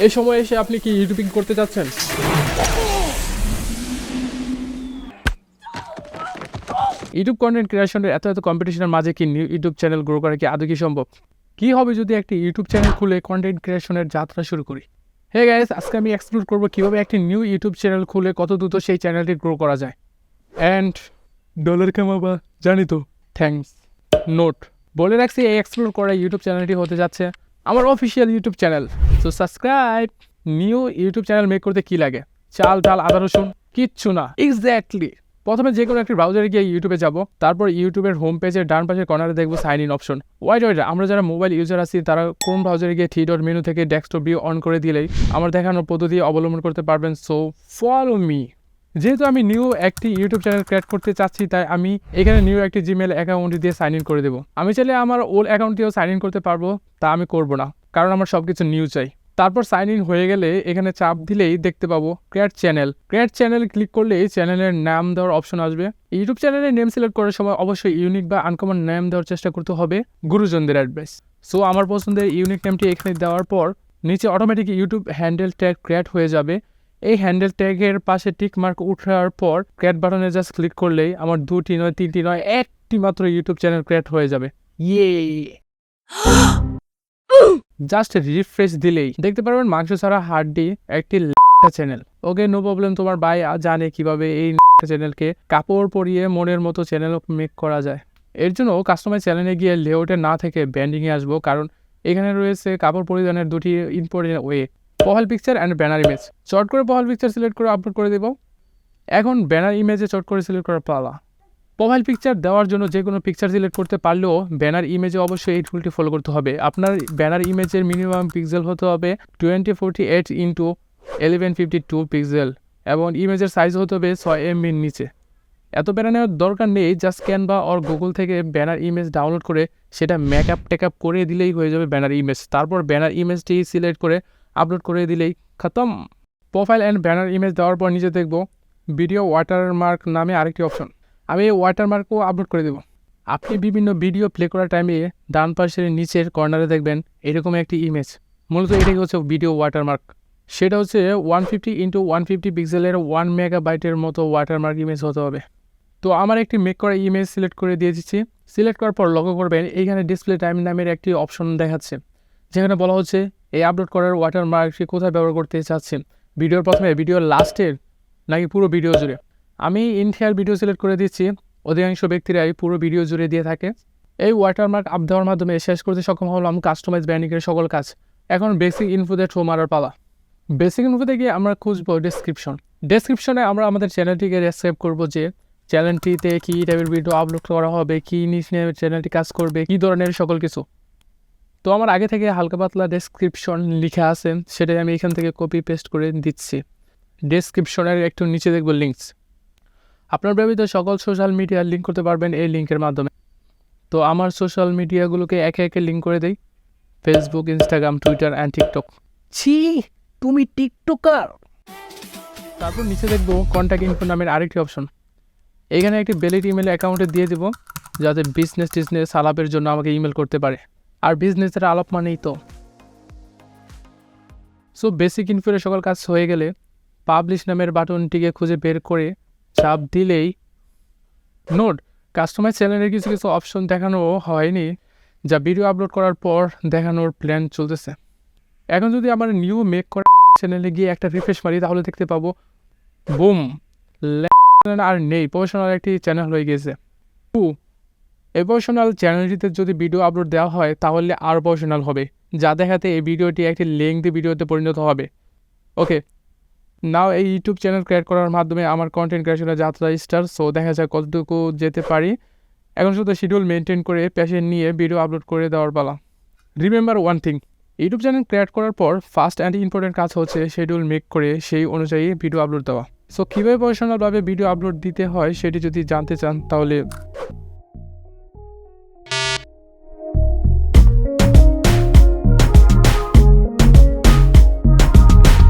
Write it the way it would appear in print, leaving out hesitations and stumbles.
এই সময় এসে আপনি কি ইউটিউবিং করতে যাচ্ছেন? ইউটিউব কন্টেন্ট ক্রিয়েশনের এত কম্পিটিশনের মাঝে কি নিউ ইউটিউব চ্যানেল গ্রো করা কি আদৌ কি সম্ভব? কি হবে যদি একটি ইউটিউব চ্যানেল খুলে কন্টেন্ট ক্রিয়েশনের যাত্রা শুরু করি? হে গাইস, আজকে আমি এক্সপ্লোর করবো কিভাবে একটি নিউ ইউটিউব চ্যানেল খুলে কত দ্রুত সেই চ্যানেলটি গ্রো করা যায়। অ্যান্ড ডলার কামাবা জানি তো, থ্যাঙ্কস। নোট বলে রাখছি, এই এক্সপ্লোর করা ইউটিউব চ্যানেলটি হতে যাচ্ছে আমার official YouTube channel. So subscribe. New YouTube channel make করতে কি লাগে? চাল ডাল আদা রসুন কিচ্ছু না। এক্স্যাক্টলি। প্রথমে যে কোনো একটি ব্রাউজারে গিয়ে ইউটিউবে যাব, তারপর ইউটিউবের হোম পেজের ডান পাশের কর্নারে দেখবো সাইন ইন অপশন। ওয়াইড আমরা যারা মোবাইল ইউজার আছি তারা কোন ব্রাউজারে গিয়ে থ্রি ডট মেনু থেকে ডেস্কটপ ভিউ অন করে দিলেই আমার দেখানোর পদ্ধতি অবলম্বন করতে পারবেন। So follow me. যেহেতু আমি নিউ একটি ইউটিউব চ্যানেল ক্রিয়েট করতে চাচ্ছি, তাই আমি এখানে নিউ একটি জিমেল অ্যাকাউন্ট দিয়ে সাইন ইন করে দেবো। আমি চাইলে আমার ওল্ড অ্যাকাউন্ট দিয়েও সাইন ইন করতে পারবো, তা আমি করবো না, কারণ আমার সব কিছু নিউ চাই। তারপর সাইন ইন হয়ে গেলে এখানে চাপ দিলেই দেখতে পাবো create channel. Create channel click করলেই চ্যানেলের নাম দেওয়ার অপশন আসবে। ইউটিউব চ্যানেলের নেম সিলেক্ট করার সময় অবশ্যই ইউনিক বা আনকমন নেম দেওয়ার চেষ্টা করতে হবে, গুরুজনদের অ্যাডভাইস। সো আমার পছন্দের ইউনিক নেমটি এখানে দেওয়ার পর নিচে automatic YouTube handle tag create হয়ে যাবে। এই হ্যান্ডেল ট্যাগের পাশে টিক মার্ক উঠার পর ক্রিয়েট বাটনে জাস্ট ক্লিক করলেই আমার 2টি নয় 3টি নয় 1টি মাত্র ইউটিউব চ্যানেল ক্রিয়েট হয়ে যাবে। ইয়ে জাস্ট রিফ্রেশ দিলেই দেখতে পারবেন মাংস ছাড়া হাড্ডি একটি চ্যানেল। ওকে, নো প্রবলেম। তোমার ভাই জানে কিভাবে এই চ্যানেলকে কাপড় পরিয়ে মনের মতো চ্যানেল মেক করা যায়। এর জন্য কাস্টমাইজ চ্যানেলে গিয়ে লেআউটে না থেকে ব্যান্ডিংয়ে আসবো, কারণ এখানে রয়েছে কাপড় পরিধানের 2টি important way, profile picture and banner image. চট করে প্রোফাইল পিকচার সিলেক্ট করে আপলোড করে দেবো। এখন ব্যানার ইমেজে চট করে সিলেক্ট করার পালা। প্রোফাইল পিকচার দেওয়ার জন্য যে কোনো পিকচার সিলেক্ট করতে পারলেও ব্যানার ইমেজে অবশ্যই এই টুলটি ফলো করতে হবে। আপনার ব্যানার ইমেজের মিনিমাম পিক্সেল হতে হবে 2048 ইন্টু 1152 পিক্সেল এবং ইমেজের সাইজ হতে হবে 6 MBর নিচে। এত ব্যানার নেওয়ার দরকার নেই, জাস্ট ক্যানভা অর গুগল থেকে ব্যানার ইমেজ ডাউনলোড করে সেটা মেকআপ টেকআপ করে দিলেই হয়ে যাবে ব্যানার ইমেজ। তারপর ব্যানার ইমেজটি সিলেক্ট করে আপলোড করে দিলেই খতম। প্রোফাইল অ্যান্ড ব্যানার ইমেজ দেওয়ার পর নিচে দেখব ভিডিও ওয়াটারমার্ক নামে আরেকটি অপশন। আমি এই ওয়াটারমার্কও আপলোড করে দেবো। আপনি বিভিন্ন ভিডিও প্লে করার টাইমে ডান পাশের নিচের কর্নারে দেখবেন এরকম একটি ইমেজ। মূলত এটাই হচ্ছে ভিডিও ওয়াটারমার্ক। সেটা হচ্ছে 150 ইন্টু 150 পিক্সেলের 1 মেগাবাইটের মতো ওয়াটারমার্ক ইমেজ হতে হবে। তো আমার একটি মেক করা ইমেজ সিলেক্ট করে দিয়ে দিচ্ছি। সিলেক্ট করার পর লক্ষ্য করবেন এইখানে ডিসপ্লে টাইম নামের একটি অপশন দেখাচ্ছে, যেখানে বলা হচ্ছে এই আপলোড করার ওয়াটারমার্কটি কোথায় ব্যবহার করতে চাচ্ছেন, ভিডিওর প্রথমে, ভিডিওর লাস্টের, নাকি পুরো ভিডিও জুড়ে। আমি ইন্টায়ার ভিডিও সিলেক্ট করে দিচ্ছি। অধিকাংশ ব্যক্তিরাই পুরো ভিডিও জুড়ে দিয়ে থাকে। এই ওয়াটারমার্ক আপ দেওয়ার মাধ্যমে শেষ করতে সক্ষম হলাম কাস্টমাইজ ব্র্যান্ডিংয়ের সকল কাজ। এখন বেসিক ইনফোতে থ্রো মারার পালা। বেসিক ইনফোতে গিয়ে আমরা খুঁজবো ডেসক্রিপশনে আমরা আমাদের চ্যানেলটিকে ডেসক্রাইব করবো যে চ্যানেলটিতে কী টাইপের ভিডিও আপলোড করা হবে, কী নিশ নিয়ে চ্যানেলটি কাজ করবে, কী ধরনের সকল কিছু। তো আমার আগে থেকে হালকা পাতলা ডেসক্রিপশন লিখা আছে, সেটাই আমি এখান থেকে কপি পেস্ট করে দিচ্ছি। ডেসক্রিপশনের একটু নিচে দেখব লিঙ্কস। আপনার ব্যবহৃত সকল সোশ্যাল মিডিয়া লিঙ্ক করতে পারবেন এই লিঙ্কের মাধ্যমে। তো আমার সোশ্যাল মিডিয়াগুলোকে একে একে লিঙ্ক করে দেই, Facebook, Instagram, Twitter and TikTok. ছি, তুমি টিকটকার। তারপর নিচে দেখবো কন্ট্যাক্ট ইনফো নামের আরেকটি অপশন। এখানে একটি ভ্যালিড ইমেল অ্যাকাউন্টে দিয়ে দেবো, যাতে বিজনেস আলাপের জন্য আমাকে ইমেল করতে পারে। আর বিজনেসের আলাপ মানেই তো। সো বেসিক ইনফোর সকল কাজ হয়ে গেলে পাবলিশ নামের বাটনটিকে খুঁজে বের করে চাপ দিলেই নোট কাস্টমাইজ চ্যানেলের কিছু অপশন দেখানো হয়নি, যা ভিডিও আপলোড করার পর দেখানোর প্ল্যান চলতেছে। এখন যদি আমার নিউ মেক করা চ্যানেলে গিয়ে একটা রিফ্রেশ মারি, তাহলে দেখতে পাবো বুম, আর নেই, প্রফেশনাল একটি চ্যানেল হয়ে গেছে। এই প্রফেশনাল চ্যানেলটিতে যদি ভিডিও আপলোড দেওয়া হয় তাহলে আরও প্রফেশনাল হবে, যা দেখাতে এই ভিডিওটি একটি লেংথি ভিডিওতে পরিণত হবে। ওকে, নাও এই ইউটিউব চ্যানেল ক্রিয়েট করার মাধ্যমে আমার কন্টেন্ট ক্রিয়েশনের যাত্রা স্টার্ট। সো দেখা যাক কতটুকু যেতে পারি। এখন শুধু শিডিউল মেনটেন করে প্যাশন নিয়ে ভিডিও আপলোড করে দেওয়ার পালা। Remember one thing, YouTube channel create করার পর ফার্স্ট অ্যান্ড ইম্পর্টেন্ট কাজ হচ্ছে শিডিউল মেক করে সেই অনুযায়ী ভিডিও আপলোড দেওয়া। সো কীভাবে প্রফেশনালভাবে ভিডিও আপলোড দিতে হয় সেটি যদি জানতে চান তাহলে